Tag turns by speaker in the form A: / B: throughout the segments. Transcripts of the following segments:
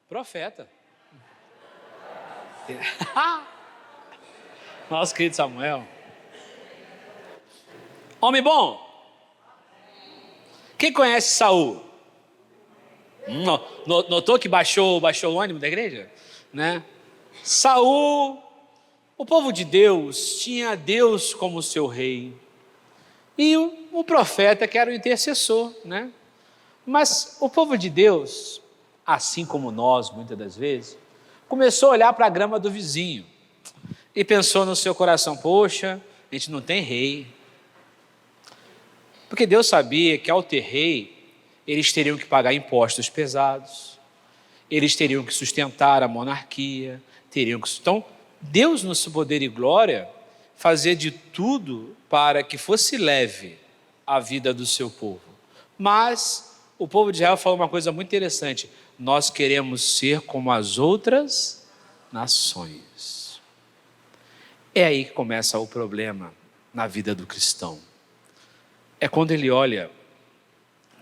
A: Profeta. Nosso querido Samuel. Homem bom. Quem conhece Saul? Notou que baixou o ânimo da igreja? Né? Saul, o povo de Deus, tinha Deus como seu rei. E o profeta que era o intercessor, né? Mas o povo de Deus, assim como nós, muitas das vezes, começou a olhar para a grama do vizinho e pensou no seu coração, poxa, a gente não tem rei. Porque Deus sabia que ao ter rei, eles teriam que pagar impostos pesados, eles teriam que sustentar a monarquia, Então, Deus no seu poder e glória fazia de tudo para que fosse leve a vida do seu povo. Mas o povo de Israel falou uma coisa muito interessante: nós queremos ser como as outras nações. É aí que começa o problema na vida do cristão. É quando ele olha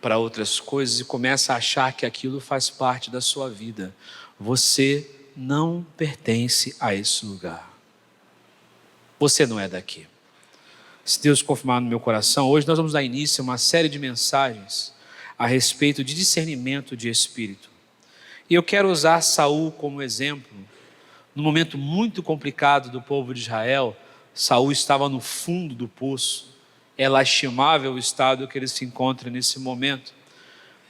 A: para outras coisas e começa a achar que aquilo faz parte da sua vida. Você não pertence a esse lugar. Você não é daqui. Se Deus confirmar no meu coração, hoje nós vamos dar início a uma série de mensagens a respeito de discernimento de espírito. E eu quero usar Saul como exemplo. Num momento muito complicado do povo de Israel, Saul estava no fundo do poço. É lastimável o estado que ele se encontra nesse momento.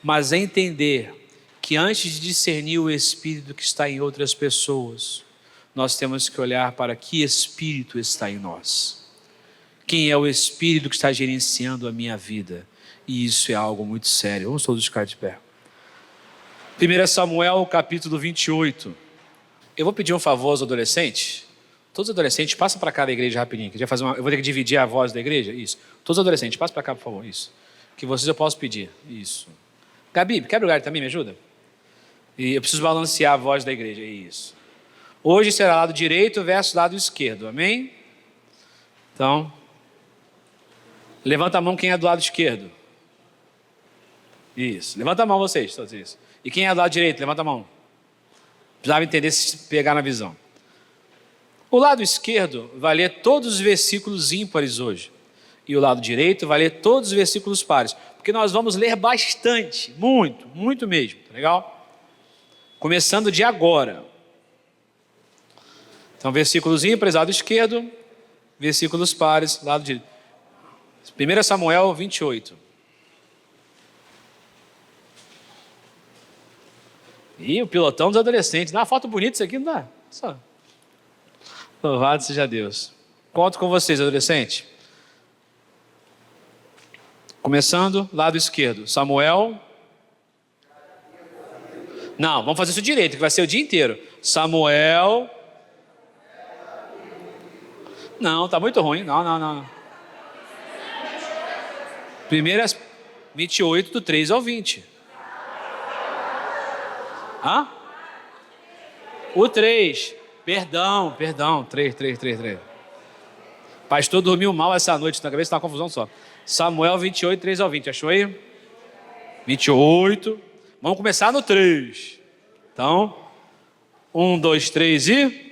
A: Mas entender que antes de discernir o espírito que está em outras pessoas, nós temos que olhar para que espírito está em nós. Quem é o espírito que está gerenciando a minha vida? E isso é algo muito sério. Vamos todos ficar de pé. 1 Samuel, capítulo 28. Eu vou pedir um favor aos adolescentes. Todos os adolescentes, passam para cá da igreja rapidinho. Eu vou ter que dividir a voz da igreja. Isso. Todos os adolescentes, passam para cá, por favor. Isso. Que vocês eu posso pedir. Isso. Gabi, quebra o galho também, me ajuda? E eu preciso balancear a voz da igreja. Isso. Hoje será lado direito versus lado esquerdo. Amém? Então, levanta a mão quem é do lado esquerdo. Isso. Levanta a mão vocês, todos isso. E quem é do lado direito, levanta a mão. Precisava entender se pegar na visão. O lado esquerdo vai ler todos os versículos ímpares hoje. E o lado direito vai ler todos os versículos pares. Porque nós vamos ler bastante, muito, muito mesmo. Tá legal? Começando de agora. Então, versículos ímpares, lado esquerdo. Versículos pares, lado direito. 1 Samuel 28. E o pilotão dos adolescentes. Dá uma foto bonita isso aqui, não dá? Só. Louvado seja Deus. Conto com vocês, adolescente. Começando, lado esquerdo. Samuel. Não, vamos fazer isso direito, que vai ser o dia inteiro. Samuel. Não, tá muito ruim. Não. 1 28, do 3 ao 20. Hã? O 3. Perdão. 3. Pastor dormiu mal essa noite, na cabeça está uma confusão só. Samuel 28, 3 ao 20. Achou aí? 28. Vamos começar no 3. Então, 1, 2, 3 e...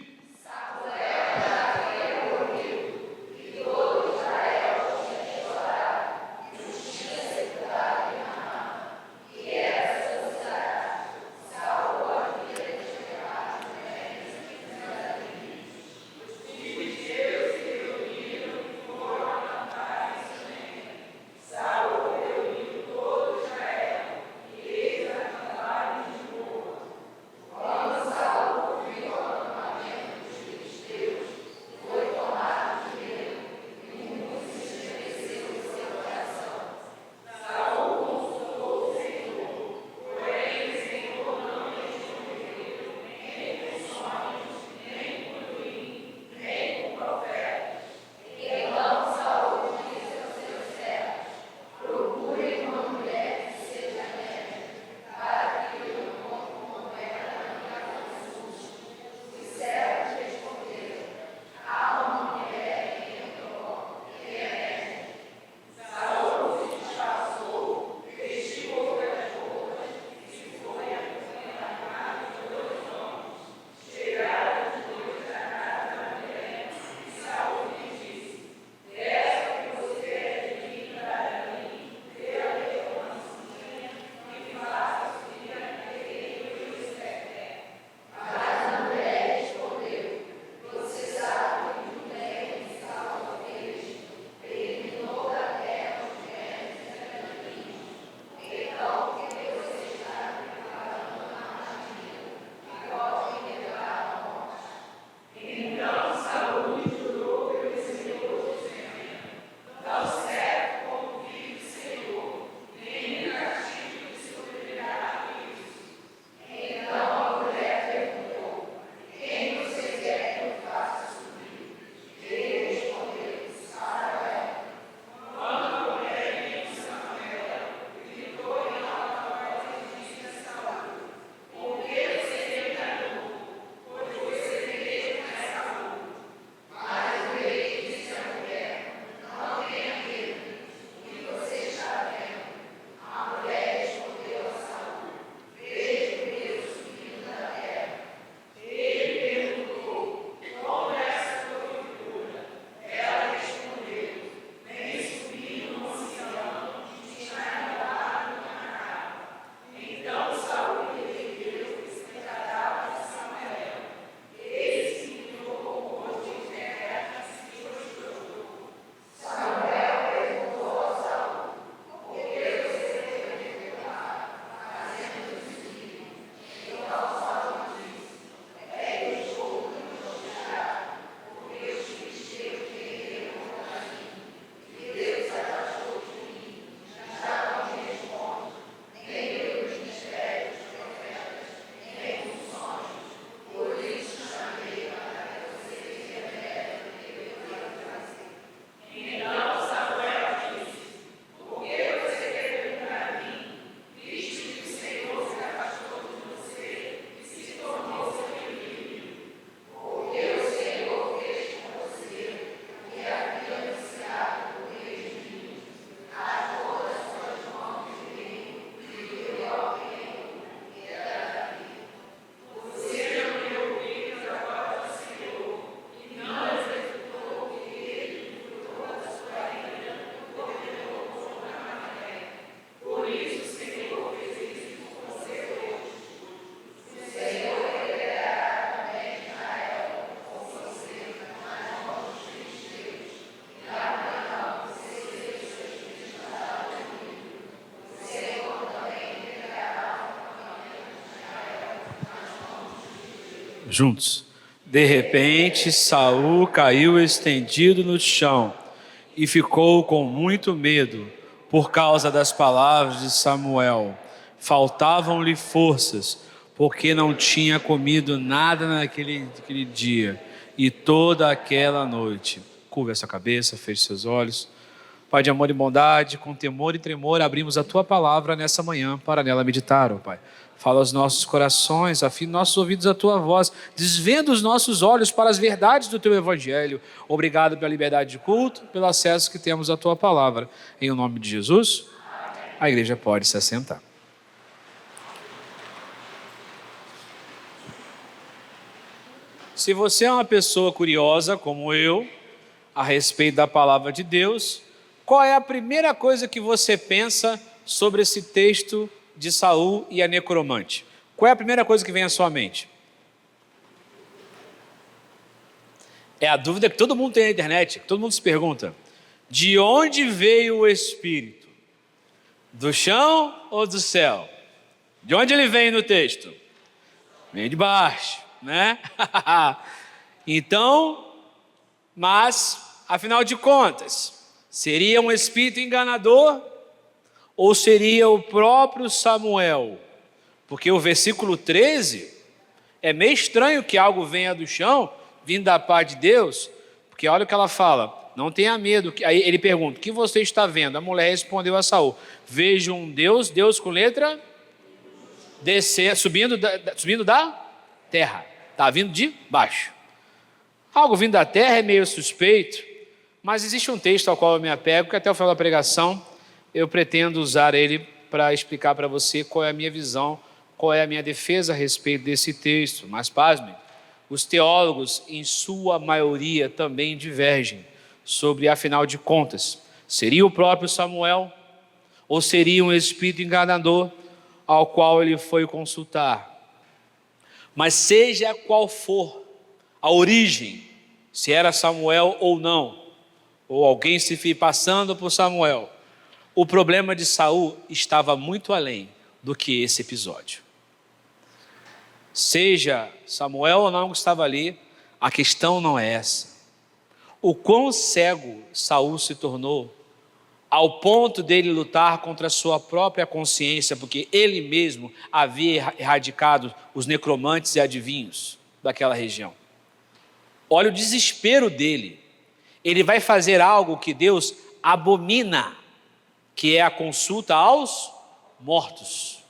A: Juntos. De repente, Saul caiu estendido no chão e ficou com muito medo por causa das palavras de Samuel. Faltavam-lhe forças, porque não tinha comido nada naquele dia e toda aquela noite. Curva essa cabeça, feche seus olhos. Pai de amor e bondade, com temor e tremor, abrimos a Tua palavra nessa manhã para nela meditar, ó Pai. Fala aos nossos corações, afina nossos ouvidos a Tua voz, desvenda os nossos olhos para as verdades do Teu Evangelho. Obrigado pela liberdade de culto, pelo acesso que temos à Tua palavra. Em o nome de Jesus, a igreja pode se assentar. Se você é uma pessoa curiosa, como eu, a respeito da palavra de Deus, qual é a primeira coisa que você pensa sobre esse texto de Saul e a necromante? Qual é a primeira coisa que vem à sua mente? É a dúvida que todo mundo tem na internet, que todo mundo se pergunta. De onde veio o Espírito? Do chão ou do céu? De onde ele vem no texto? Vem de baixo, né? Então, mas, afinal de contas, seria um espírito enganador ou seria o próprio Samuel? Porque o versículo 13 é meio estranho que algo venha do chão, vindo da parte de Deus, porque olha o que ela fala, não tenha medo. Aí ele pergunta, o que você está vendo? A mulher respondeu a Saul, vejo um Deus, Deus com letra, descer, subindo da terra, está vindo de baixo. Algo vindo da terra é meio suspeito, mas existe um texto ao qual eu me apego, que até o final da pregação eu pretendo usar ele para explicar para você qual é a minha visão, qual é a minha defesa a respeito desse texto. Mas pasmem, os teólogos em sua maioria também divergem sobre, afinal de contas, seria o próprio Samuel ou seria um espírito enganador ao qual ele foi consultar. Mas seja qual for a origem, se era Samuel ou não, ou alguém se foi passando por Samuel, o problema de Saul estava muito além do que esse episódio. Seja Samuel ou não que estava ali, a questão não é essa. O quão cego Saul se tornou ao ponto dele lutar contra a sua própria consciência, porque ele mesmo havia erradicado os necromantes e adivinhos daquela região. Olha o desespero dele. Ele vai fazer algo que Deus abomina, que é a consulta aos mortos.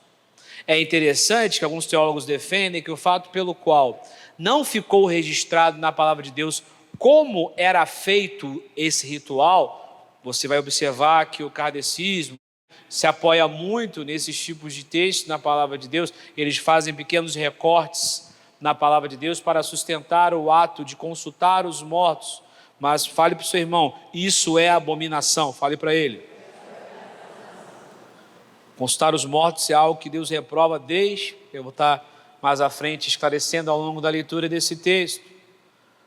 A: É interessante que alguns teólogos defendem que o fato pelo qual não ficou registrado na palavra de Deus como era feito esse ritual, você vai observar que o kardecismo se apoia muito nesses tipos de textos na palavra de Deus. Eles fazem pequenos recortes na palavra de Deus para sustentar o ato de consultar os mortos. Mas fale para o seu irmão, isso é abominação, fale para ele. Consultar os mortos é algo que Deus reprova desde, eu vou estar mais à frente esclarecendo ao longo da leitura desse texto.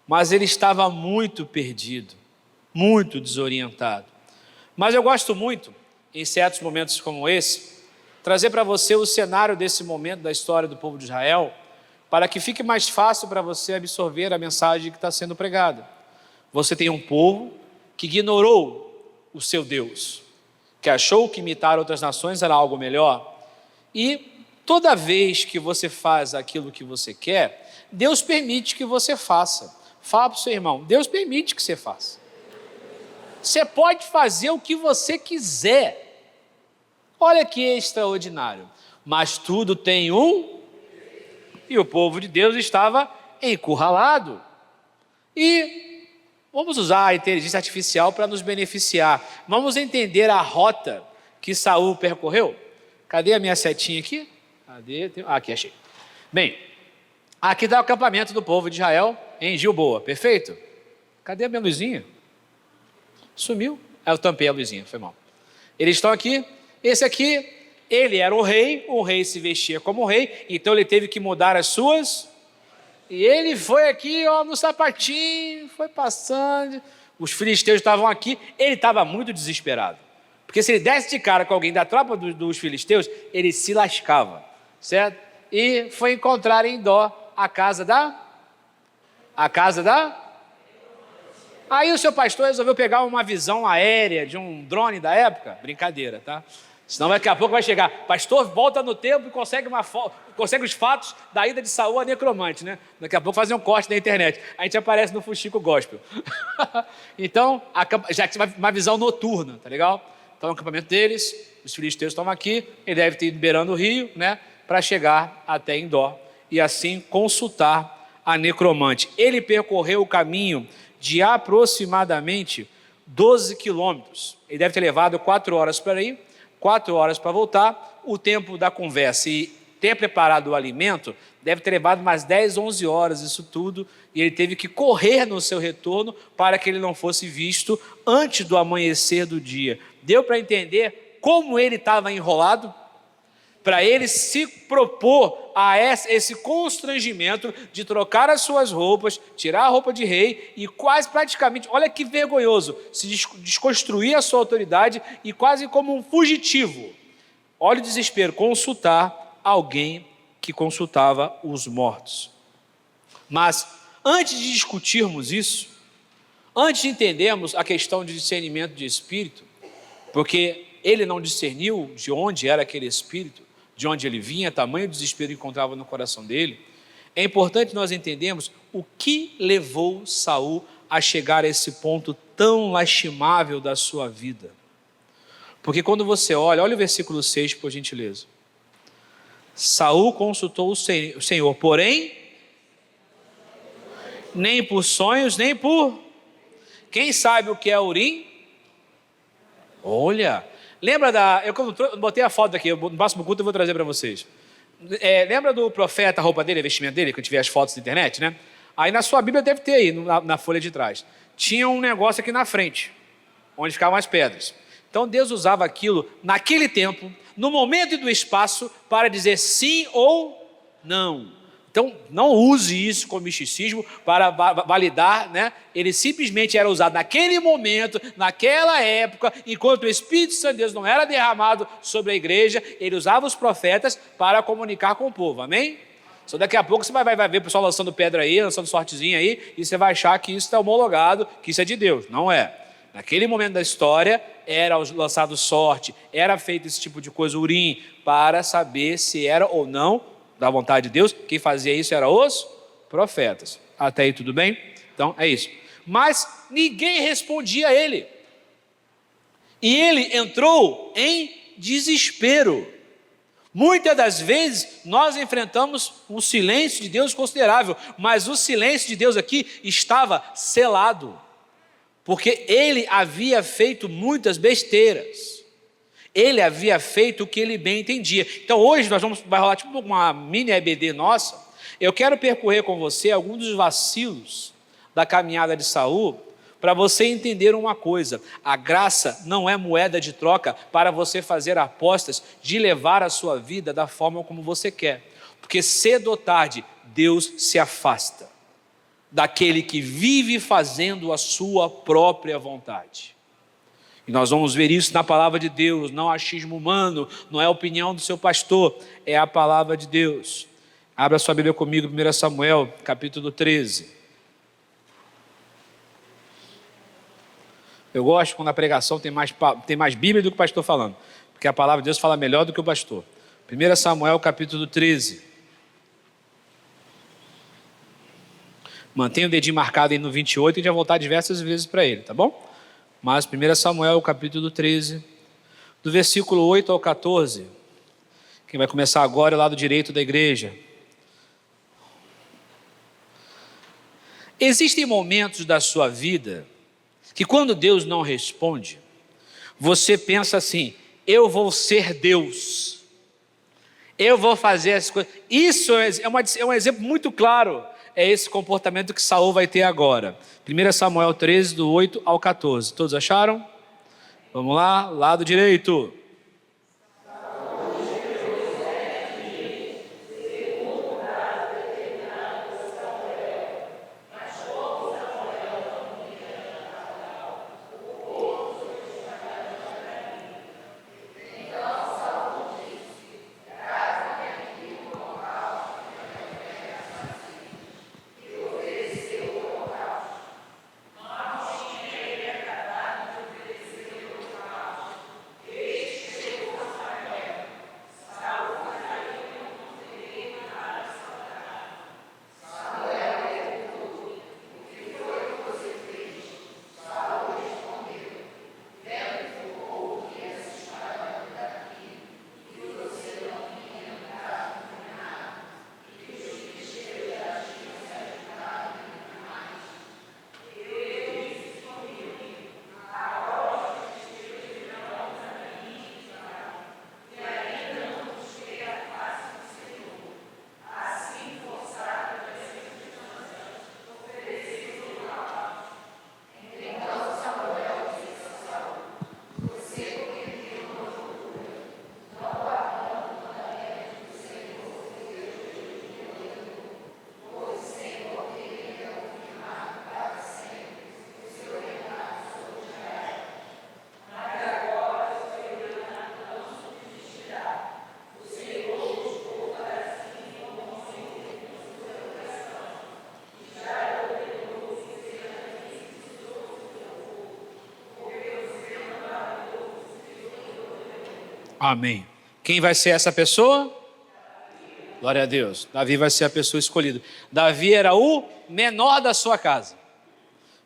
A: Mas ele estava muito perdido, muito desorientado. Mas eu gosto muito, em certos momentos como esse, trazer para você o cenário desse momento da história do povo de Israel, para que fique mais fácil para você absorver a mensagem que está sendo pregada. Você tem um povo que ignorou o seu Deus, que achou que imitar outras nações era algo melhor. E toda vez que você faz aquilo que você quer, Deus permite que você faça. Fala para o seu irmão, Deus permite que você faça. Você pode fazer o que você quiser. Olha que extraordinário. Mas tudo tem um... E o povo de Deus estava encurralado. E vamos usar a inteligência artificial para nos beneficiar. Vamos entender a rota que Saul percorreu. Cadê a minha setinha aqui? Cadê? Aqui, achei. Bem, aqui está o acampamento do povo de Israel em Gilboa, perfeito? Cadê a minha luzinha? Sumiu. Eu tampei a luzinha, foi mal. Eles estão aqui. Esse aqui, ele era o rei se vestia como rei, então ele teve que mudar as suas... E ele foi aqui, ó, no sapatinho, foi passando, os filisteus estavam aqui, ele estava muito desesperado, porque se ele desse de cara com alguém da tropa dos filisteus, ele se lascava, certo? E foi encontrar em Dó a casa da A casa da... Aí o seu pastor resolveu pegar uma visão aérea de um drone da época. Brincadeira, tá? Senão daqui a pouco vai chegar, pastor, volta no tempo e consegue os fatos da ida de Saul a necromante, né? Daqui a pouco fazer um corte na internet. A gente aparece no Fuxico Gospel. Então, já tinha uma visão noturna, tá legal? Então, o acampamento deles, os filisteus estão aqui, ele deve ter ido beirando o rio, né? Para chegar até Endor e assim consultar a necromante. Ele percorreu o caminho de aproximadamente 12 quilômetros. Ele deve ter levado 4 horas para ir, 4 horas para voltar. O tempo da conversa e ter preparado o alimento deve ter levado mais 10, 11 horas, isso tudo, e ele teve que correr no seu retorno para que ele não fosse visto antes do amanhecer do dia. Deu para entender como ele estava enrolado? Para ele se propor a esse constrangimento de trocar as suas roupas, tirar a roupa de rei e quase praticamente, olha que vergonhoso, se desconstruir a sua autoridade e quase como um fugitivo. Olha o desespero, consultar alguém que consultava os mortos. Mas antes de discutirmos isso, antes de entendermos a questão de discernimento de espírito, porque ele não discerniu de onde era aquele espírito, de onde ele vinha, tamanho desespero que encontrava no coração dele, é importante nós entendermos o que levou Saul a chegar a esse ponto tão lastimável da sua vida. Porque quando você olha o versículo 6, por gentileza. Saul consultou o Senhor, porém, nem por sonhos, nem por... Quem sabe o que é Urim? Olha... Lembra eu botei a foto aqui, no próximo culto eu vou trazer para vocês. Lembra do profeta, a roupa dele, a vestimenta dele, quando tiver as fotos na internet, né? Aí na sua Bíblia deve ter aí, na folha de trás. Tinha um negócio aqui na frente, onde ficavam as pedras. Então Deus usava aquilo, naquele tempo, no momento e do espaço, para dizer sim ou não. Então, não use isso como misticismo para validar, né? Ele simplesmente era usado naquele momento, naquela época, enquanto o Espírito Santo de Deus não era derramado sobre a igreja, ele usava os profetas para comunicar com o povo, amém? Só daqui a pouco você vai ver o pessoal lançando pedra aí, lançando sortezinha aí, e você vai achar que isso está homologado, que isso é de Deus. Não é. Naquele momento da história, era lançado sorte, era feito esse tipo de coisa, urim, para saber se era ou não da vontade de Deus. Quem fazia isso eram os profetas. Até aí tudo bem? Então é isso. Mas ninguém respondia a ele. E ele entrou em desespero. Muitas das vezes nós enfrentamos um silêncio de Deus considerável, mas o silêncio de Deus aqui estava selado, porque ele havia feito muitas besteiras. Ele havia feito o que ele bem entendia. Então hoje vai rolar tipo uma mini EBD nossa. Eu quero percorrer com você alguns dos vacilos da caminhada de Saul, para você entender uma coisa: a graça não é moeda de troca para você fazer apostas de levar a sua vida da forma como você quer. Porque cedo ou tarde, Deus se afasta daquele que vive fazendo a sua própria vontade. E nós vamos ver isso na palavra de Deus, não achismo humano, não é a opinião do seu pastor, é a palavra de Deus. Abra sua Bíblia comigo, 1 Samuel, capítulo 13. Eu gosto quando a pregação tem mais Bíblia do que o pastor falando, porque a palavra de Deus fala melhor do que o pastor. 1 Samuel, capítulo 13. Mantenha o dedinho marcado aí no 28 e já voltar diversas vezes para ele, tá bom? Mas 1 Samuel, capítulo 13, do versículo 8 ao 14, quem vai começar agora é o lado direito da igreja. Existem momentos da sua vida que quando Deus não responde, você pensa assim: eu vou ser Deus, eu vou fazer as coisas. Isso é um exemplo muito claro. É esse comportamento que Saul vai ter agora. 1 Samuel 13, do 8 ao 14. Todos acharam? Vamos lá, lado direito. Amém. Quem vai ser essa pessoa? Glória a Deus. Davi vai ser a pessoa escolhida. Davi era o menor da sua casa.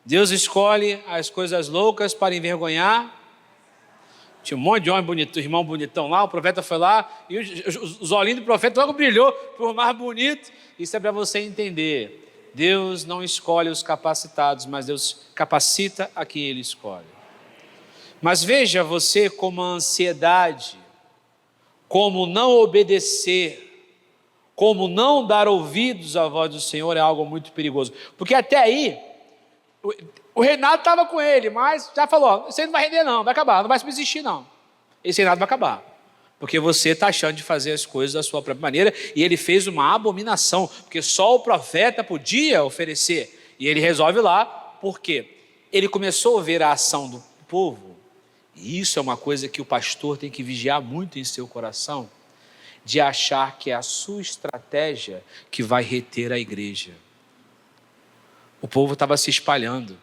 A: Deus escolhe as coisas loucas para envergonhar. Tinha um monte de homem bonito, irmão bonitão lá, o profeta foi lá e os olhinhos do profeta logo brilhou por mais bonito. Isso é para você entender. Deus não escolhe os capacitados, mas Deus capacita a quem Ele escolhe. Mas veja você como a ansiedade, como não obedecer, como não dar ouvidos à voz do Senhor é algo muito perigoso. Porque até aí, o reinado estava com ele, mas já falou, isso aí não vai render não, vai acabar, não vai subsistir não. Esse reinado vai acabar. Porque você está achando de fazer as coisas da sua própria maneira, e ele fez uma abominação, porque só o profeta podia oferecer. E ele resolve lá, por quê? Ele começou a ver a ação do povo, e isso é uma coisa que o pastor tem que vigiar muito em seu coração, de achar que é a sua estratégia que vai reter a igreja. O povo estava se espalhando,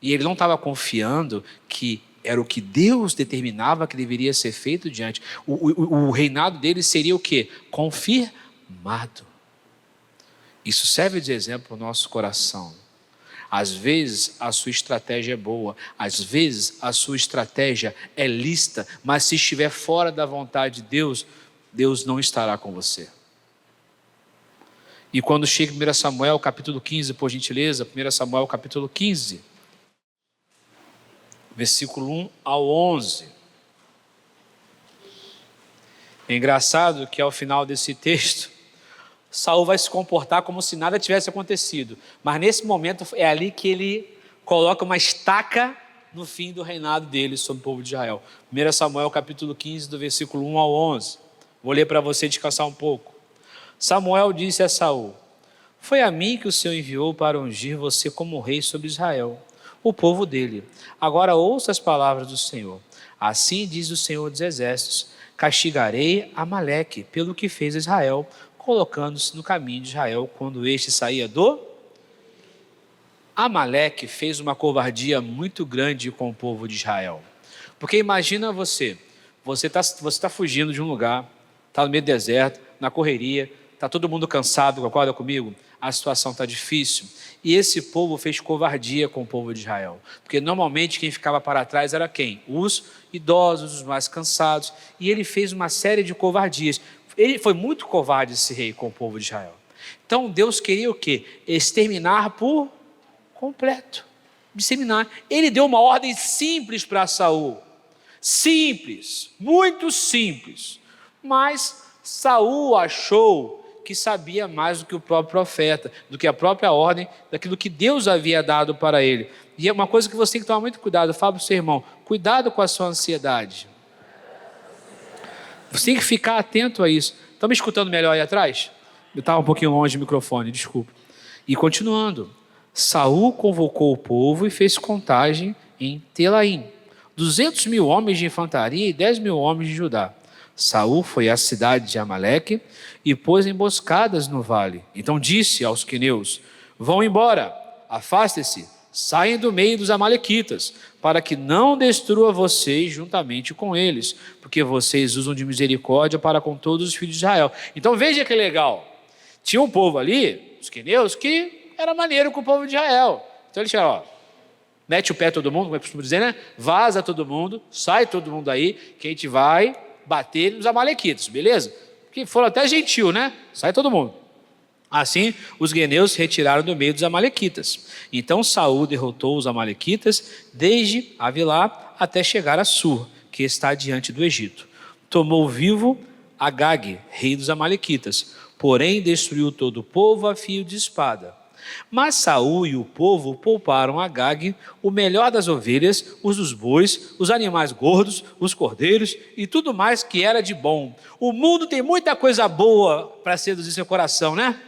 A: e ele não estava confiando que era o que Deus determinava que deveria ser feito diante. O reinado dele seria o quê? Confirmado. Isso serve de exemplo para o nosso coração. Às vezes a sua estratégia é boa, às vezes a sua estratégia é lícita, mas se estiver fora da vontade de Deus, Deus não estará com você. E quando chega em 1 Samuel capítulo 15, por gentileza, 1 Samuel capítulo 15, versículo 1 ao 11. É engraçado que ao final desse texto, Saul vai se comportar como se nada tivesse acontecido. Mas nesse momento é ali que ele coloca uma estaca no fim do reinado dele sobre o povo de Israel. 1 Samuel capítulo 15, do versículo 1 ao 11. Vou ler para você descansar um pouco. Samuel disse a Saul: foi a mim que o Senhor enviou para ungir você como rei sobre Israel, o povo dele. Agora ouça as palavras do Senhor. Assim diz o Senhor dos Exércitos: castigarei Amaleque pelo que fez a Israel, colocando-se no caminho de Israel quando este saía do... Amaleque fez uma covardia muito grande com o povo de Israel. Porque imagina você está fugindo de um lugar, está no meio do deserto, na correria, está todo mundo cansado, concorda comigo? A situação está difícil. E esse povo fez covardia com o povo de Israel. Porque normalmente quem ficava para trás era quem? Os idosos, os mais cansados. E ele fez uma série de covardias. Ele foi muito covarde, esse rei, com o povo de Israel. Então Deus queria o quê? Exterminar por completo. Disseminar. Ele deu uma ordem simples para Saul. Simples, muito simples. Mas Saul achou que sabia mais do que o próprio profeta, do que a própria ordem, daquilo que Deus havia dado para ele. E é uma coisa que você tem que tomar muito cuidado. Fala para o seu irmão, cuidado com a sua ansiedade. Você tem que ficar atento a isso. Estão me escutando melhor aí atrás? Eu estava um pouquinho longe do microfone, desculpa. E continuando, Saul convocou o povo e fez contagem em Telaim. 200 mil homens de infantaria e 10 mil homens de Judá. Saul foi à cidade de Amaleque e pôs emboscadas no vale. Então disse aos queneus: vão embora, afastem-se, saem do meio dos amalequitas, para que não destrua vocês juntamente com eles, porque vocês usam de misericórdia para com todos os filhos de Israel. Então veja que legal, tinha um povo ali, os queneus, que era maneiro com o povo de Israel. Então eles disseram, mete o pé todo mundo, como eu costumo dizer, né? Vaza todo mundo, sai todo mundo aí, que a gente vai bater nos amalequitas, beleza? Que foram até gentil, né? Sai todo mundo. Assim, os gueneus se retiraram do meio dos amalequitas. Então Saul derrotou os amalequitas desde Avilá até chegar a Sur, que está diante do Egito. Tomou vivo Agag, rei dos amalequitas, porém destruiu todo o povo a fio de espada. Mas Saul e o povo pouparam a Agag o melhor das ovelhas, os dos bois, os animais gordos, os cordeiros e tudo mais que era de bom. O mundo tem muita coisa boa para seduzir seu coração, né?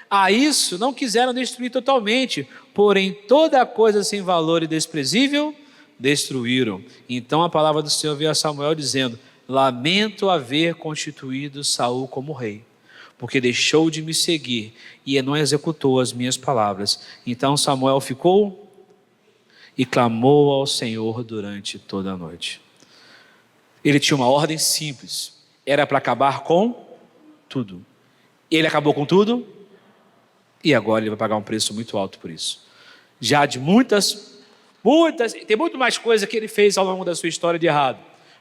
A: A isso não quiseram destruir totalmente, porém toda coisa sem valor e desprezível destruíram. Então a palavra do Senhor veio a Samuel dizendo: lamento haver constituído Saul como rei, porque deixou de me seguir e não executou as minhas palavras. Então Samuel ficou e clamou ao Senhor durante toda a noite. Ele tinha uma ordem simples, era para acabar com tudo. Ele acabou com tudo e agora ele vai pagar um preço muito alto por isso. Já de muitas, tem muito mais coisa que ele fez ao longo da sua história de errado,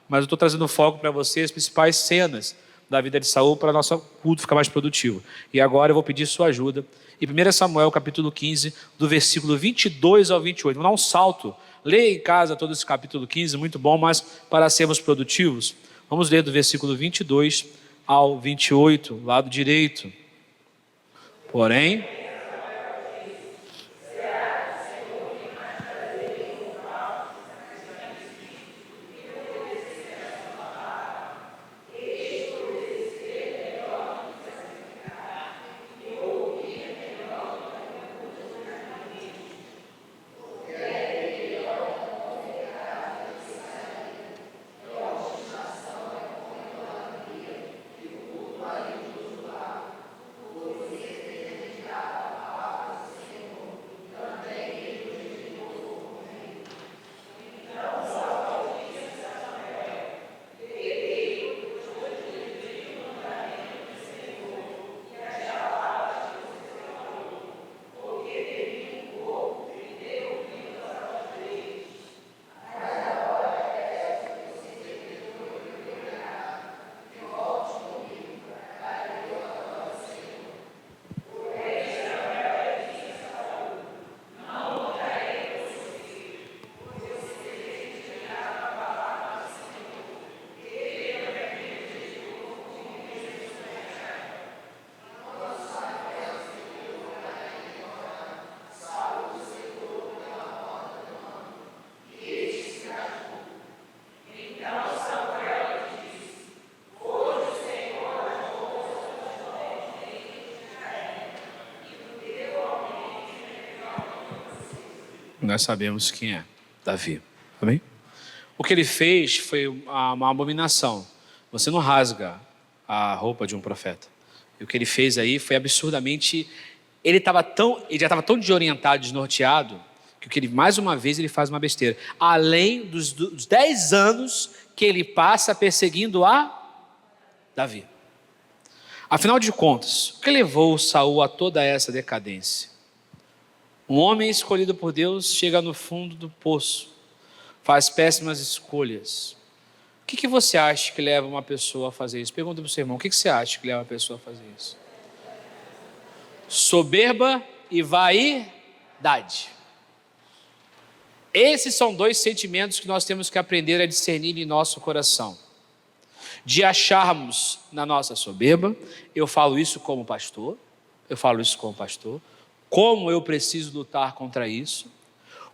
A: mas eu estou trazendo foco para você as principais cenas da vida de Saul para nosso culto ficar mais produtivo. E agora eu vou pedir sua ajuda em 1 Samuel capítulo 15, do versículo 22 ao 28. Vamos dar um salto. Leia em casa todo esse capítulo 15, muito bom, mas para sermos produtivos, vamos ler do versículo 22 ao 28, lado direito. Porém, nós sabemos quem é Davi, amém? O que ele fez foi uma abominação. Você não rasga a roupa de um profeta. E o que ele fez aí foi absurdamente... Ele já estava tão desorientado, desnorteado, que ele, mais uma vez ele faz uma besteira. Além dos 10 anos que ele passa perseguindo a Davi. Afinal de contas, o que levou Saul a toda essa decadência? Um homem escolhido por Deus chega no fundo do poço, faz péssimas escolhas. O que você acha que leva uma pessoa a fazer isso? Pergunta para o seu irmão, o que você acha que leva uma pessoa a fazer isso? Soberba e vaidade. Esses são 2 sentimentos que nós temos que aprender a discernir em nosso coração. De acharmos na nossa soberba, eu falo isso como pastor, como eu preciso lutar contra isso,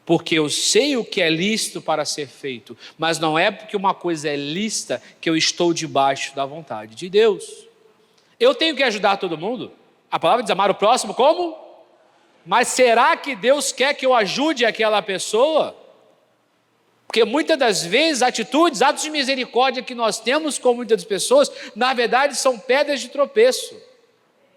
A: porque eu sei o que é lícito para ser feito, mas não é porque uma coisa é lícita que eu estou debaixo da vontade de Deus. Eu tenho que ajudar todo mundo, a palavra diz amar o próximo como? Mas será que Deus quer que eu ajude aquela pessoa? Porque muitas das vezes atitudes, atos de misericórdia que nós temos com muitas pessoas, na verdade são pedras de tropeço.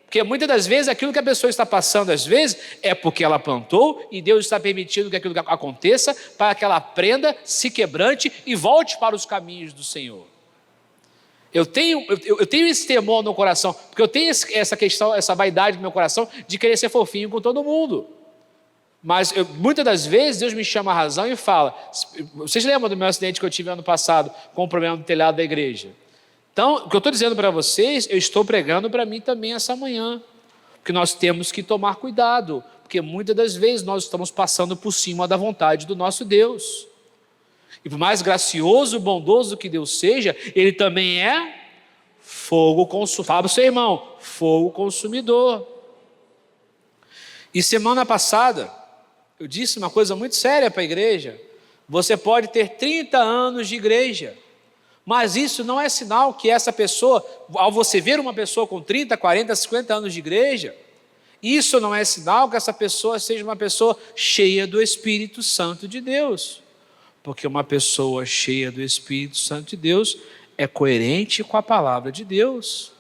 A: Porque muitas das vezes aquilo que a pessoa está passando, às vezes, é porque ela plantou e Deus está permitindo que aquilo aconteça para que ela aprenda, se quebrante e volte para os caminhos do Senhor. Eu tenho esse temor no coração, porque eu tenho essa questão, essa vaidade no meu coração de querer ser fofinho com todo mundo. Mas muitas das vezes Deus me chama a razão e fala, vocês lembram do meu acidente que eu tive ano passado com o problema do telhado da igreja? Então, o que eu estou dizendo para vocês, eu estou pregando para mim também essa manhã. Porque nós temos que tomar cuidado, porque muitas das vezes nós estamos passando por cima da vontade do nosso Deus. E por mais gracioso e bondoso que Deus seja, Ele também é fogo consumidor. Fala para o seu irmão, fogo consumidor. E semana passada, eu disse uma coisa muito séria para a igreja. Você pode ter 30 anos de igreja, mas isso não é sinal que essa pessoa, ao você ver uma pessoa com 30, 40, 50 anos de igreja, isso não é sinal que essa pessoa seja uma pessoa cheia do Espírito Santo de Deus. Porque uma pessoa cheia do Espírito Santo de Deus é coerente com a palavra de Deus.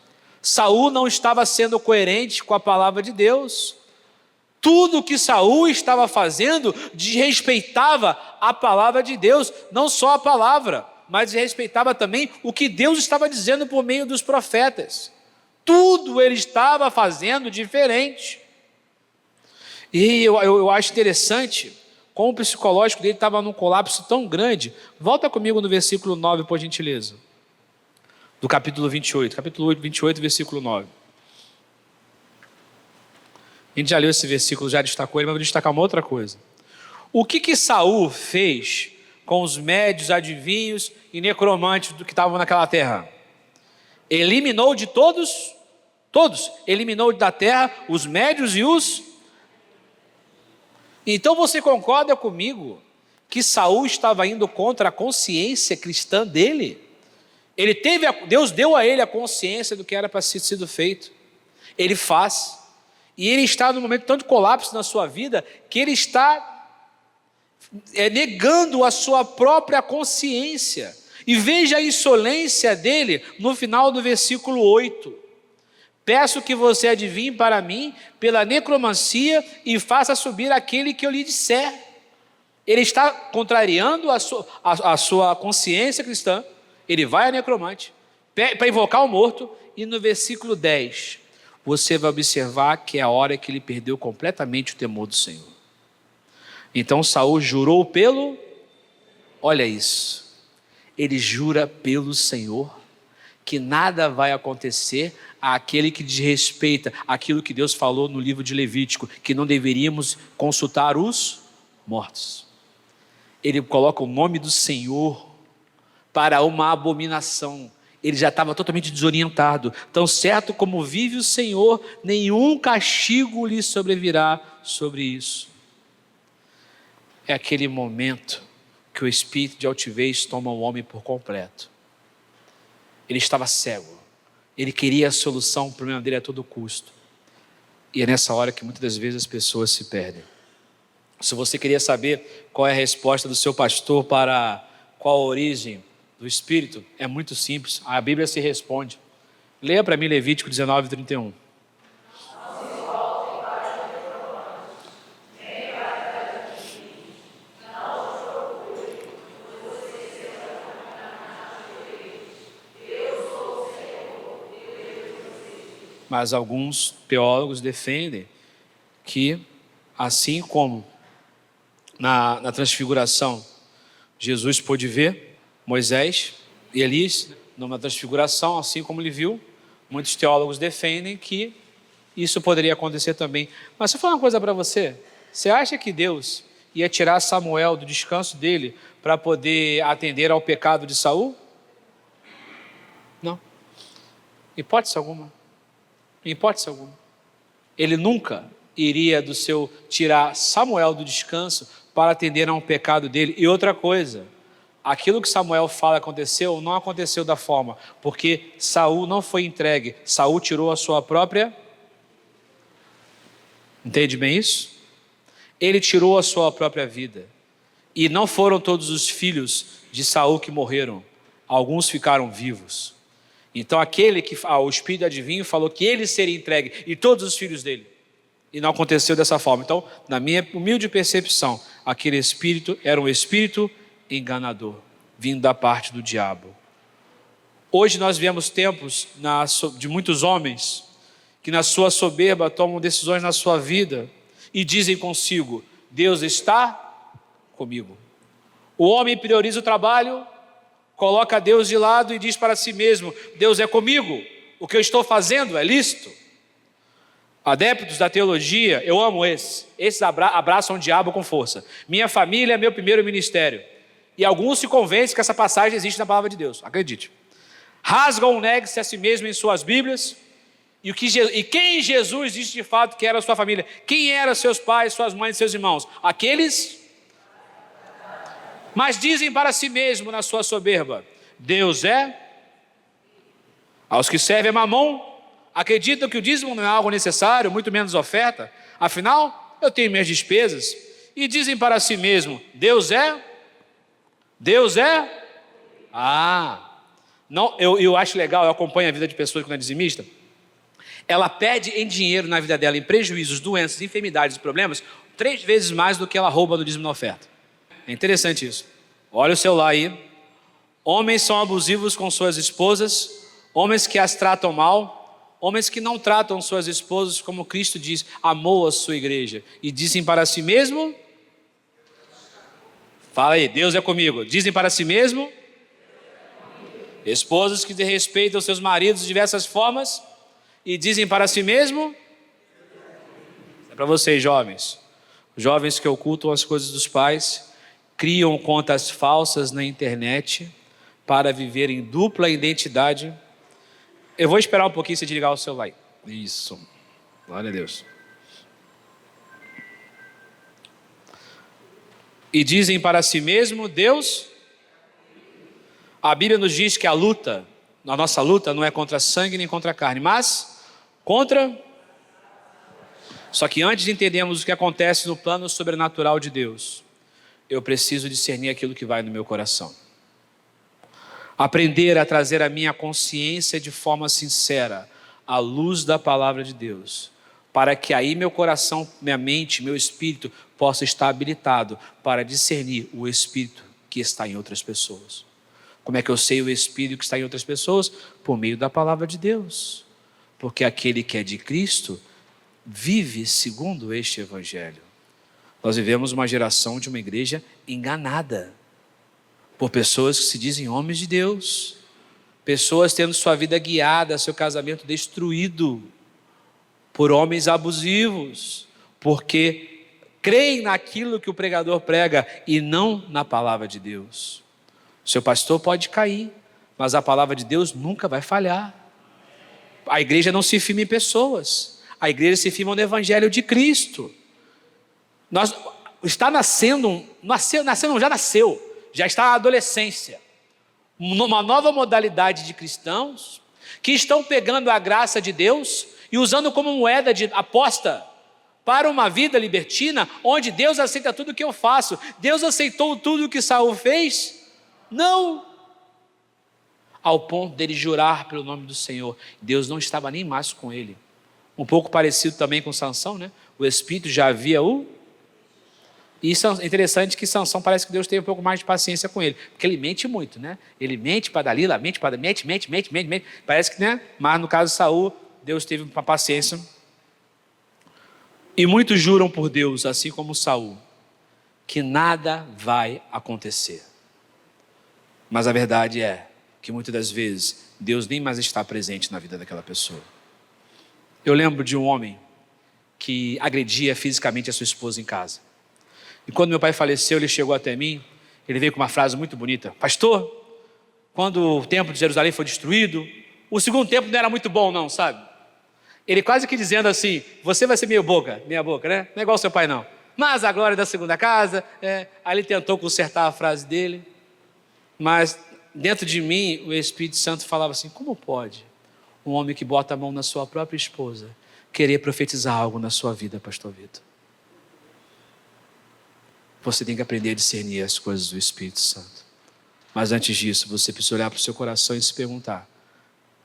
A: Saul não estava sendo coerente com a palavra de Deus. Tudo que Saul estava fazendo desrespeitava a palavra de Deus, não só a palavra, mas desrespeitava também o que Deus estava dizendo por meio dos profetas. Tudo ele estava fazendo diferente. E eu acho interessante como o psicológico dele estava num colapso tão grande. Volta comigo no versículo 9, por gentileza. Do capítulo 28. Capítulo 28, versículo 9. A gente já leu esse versículo, já destacou ele, mas vou destacar uma outra coisa. O que Saul fez com os médios, adivinhos e necromantes do que estavam naquela terra? Eliminou de todos, eliminou da terra os médios e os... Então você concorda comigo que Saul estava indo contra a consciência cristã dele? Deus deu a ele a consciência do que era para ser sido feito. Ele faz. E ele está num momento tanto colapso na sua vida que ele está negando a sua própria consciência. E veja a insolência dele no final do versículo 8. Peço que você adivinhe para mim pela necromancia e faça subir aquele que eu lhe disser. Ele está contrariando a sua consciência cristã. Ele vai a necromante para invocar o morto. E no versículo 10, você vai observar que é a hora que ele perdeu completamente o temor do Senhor. Então Saul jurou pelo... Olha isso. Ele jura pelo Senhor que nada vai acontecer àquele que desrespeita aquilo que Deus falou no livro de Levítico, que não deveríamos consultar os mortos. Ele coloca o nome do Senhor para uma abominação. Ele já estava totalmente desorientado. Tão certo como vive o Senhor, nenhum castigo lhe sobrevirá sobre isso. É aquele momento que o espírito de altivez toma o homem por completo. Ele estava cego. Ele queria a solução para o problema dele a todo custo. E é nessa hora que muitas das vezes as pessoas se perdem. Se você queria saber qual é a resposta do seu pastor para qual a origem do espírito, é muito simples. A Bíblia se responde. Leia para mim Levítico 19, 31. Mas alguns teólogos defendem que, assim como na transfiguração, Jesus pôde ver Moisés e Elias numa transfiguração, assim como ele viu, muitos teólogos defendem que isso poderia acontecer também. Mas se eu falar uma coisa para você, você acha que Deus ia tirar Samuel do descanso dele para poder atender ao pecado de Saul? Não. Hipótese alguma. Ele nunca iria tirar Samuel do descanso para atender a um pecado dele. E outra coisa, aquilo que Samuel fala aconteceu, não aconteceu da forma, porque Saul não foi entregue, Saul tirou a sua própria... Entende bem isso? Ele tirou a sua própria vida. E não foram todos os filhos de Saul que morreram, alguns ficaram vivos. Então aquele que o espírito adivinho falou que ele seria entregue e todos os filhos dele. E não aconteceu dessa forma. Então, na minha humilde percepção, aquele espírito era um espírito enganador, vindo da parte do diabo. Hoje nós vemos tempos de muitos homens que na sua soberba tomam decisões na sua vida e dizem consigo: Deus está comigo. O homem prioriza o trabalho, coloca Deus de lado e diz para si mesmo: Deus é comigo, o que eu estou fazendo é lícito. Adeptos da teologia, eu amo esses abraçam o diabo com força. Minha família é meu primeiro ministério. E alguns se convencem que essa passagem existe na palavra de Deus, acredite. Rasgam o negue-se a si mesmo em suas Bíblias. E quem Jesus disse de fato que era a sua família? Quem eram seus pais, suas mães e seus irmãos? Aqueles... Mas dizem para si mesmo na sua soberba: Deus é... Aos que servem a Mamon, acreditam que o dízimo não é algo necessário, muito menos oferta. Afinal, eu tenho minhas despesas. E dizem para si mesmo: Deus é... Não, eu acho legal, eu acompanho a vida de pessoas que não é dizimista. Ela pede em dinheiro na vida dela, em prejuízos, doenças, enfermidades e problemas, 3 vezes mais do que ela rouba no dízimo na oferta. É interessante isso. Olha o celular aí, Homens são abusivos com suas esposas, homens que as tratam mal, homens que não tratam suas esposas como Cristo diz, amou a sua igreja, e dizem para si mesmo, fala aí, Deus é comigo, dizem para si mesmo, esposas que desrespeitam seus maridos de diversas formas, e dizem para si mesmo, é para vocês jovens que ocultam as coisas dos pais, criam contas falsas na internet, para viver em dupla identidade. Eu vou esperar um pouquinho você desligar o celular aí. Isso, glória a Deus. E dizem para si mesmo, Deus... A Bíblia nos diz que a nossa luta não é contra sangue nem contra carne, mas contra... Só que antes de entendermos o que acontece no plano sobrenatural de Deus, eu preciso discernir aquilo que vai no meu coração. Aprender a trazer a minha consciência de forma sincera, à luz da palavra de Deus, para que aí meu coração, minha mente, meu espírito possa estar habilitado para discernir o espírito que está em outras pessoas. Como é que eu sei o espírito que está em outras pessoas? Por meio da palavra de Deus. Porque aquele que é de Cristo vive segundo este evangelho. Nós vivemos uma geração de uma igreja enganada por pessoas que se dizem homens de Deus, pessoas tendo sua vida guiada, seu casamento destruído por homens abusivos, porque creem naquilo que o pregador prega e não na palavra de Deus. O seu pastor pode cair, mas a palavra de Deus nunca vai falhar. A igreja não se firma em pessoas, a igreja se firma no evangelho de Cristo. Já está na adolescência, uma nova modalidade de cristãos que estão pegando a graça de Deus e usando como moeda de aposta para uma vida libertina, onde Deus aceita tudo o que eu faço. Deus aceitou tudo o que Saul fez? Não. Ao ponto dele jurar pelo nome do Senhor. Deus não estava nem mais com ele. Um pouco parecido também com Sansão, né? O Espírito já havia E isso é interessante que Sansão parece que Deus tem um pouco mais de paciência com ele, porque ele mente muito, né? Ele mente para Dalila, mente. Parece que, né? Mas no caso de Saul, Deus teve uma paciência. E muitos juram por Deus, assim como Saul, que nada vai acontecer. Mas a verdade é que muitas das vezes Deus nem mais está presente na vida daquela pessoa. Eu lembro de um homem que agredia fisicamente a sua esposa em casa. E quando meu pai faleceu, ele chegou até mim, ele veio com uma frase muito bonita: pastor, quando o templo de Jerusalém foi destruído, o segundo templo não era muito bom não, sabe? Ele quase que dizendo assim, você vai ser meia boca, né? Não é igual ao seu pai não. Mas a glória da segunda casa, aí ele tentou consertar a frase dele, mas dentro de mim o Espírito Santo falava assim, como pode um homem que bota a mão na sua própria esposa querer profetizar algo na sua vida, pastor Vitor? Você tem que aprender a discernir as coisas do Espírito Santo. Mas antes disso, você precisa olhar para o seu coração e se perguntar,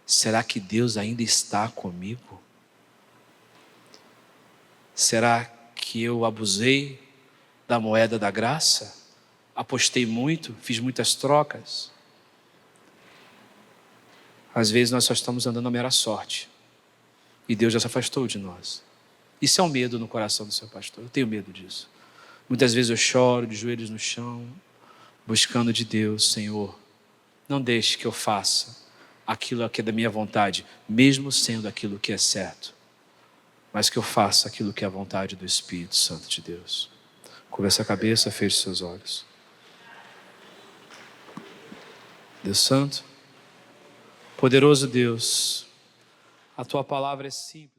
A: será que Deus ainda está comigo? Será que eu abusei da moeda da graça? Apostei muito, fiz muitas trocas? Às vezes nós só estamos andando à mera sorte. E Deus já se afastou de nós. Isso é um medo no coração do seu pastor. Eu tenho medo disso. Muitas vezes eu choro de joelhos no chão, buscando de Deus, Senhor, não deixe que eu faça aquilo que é da minha vontade, mesmo sendo aquilo que é certo, mas que eu faça aquilo que é a vontade do Espírito Santo de Deus. Curva essa cabeça, feche seus olhos. Deus Santo, poderoso Deus, a Tua palavra é simples.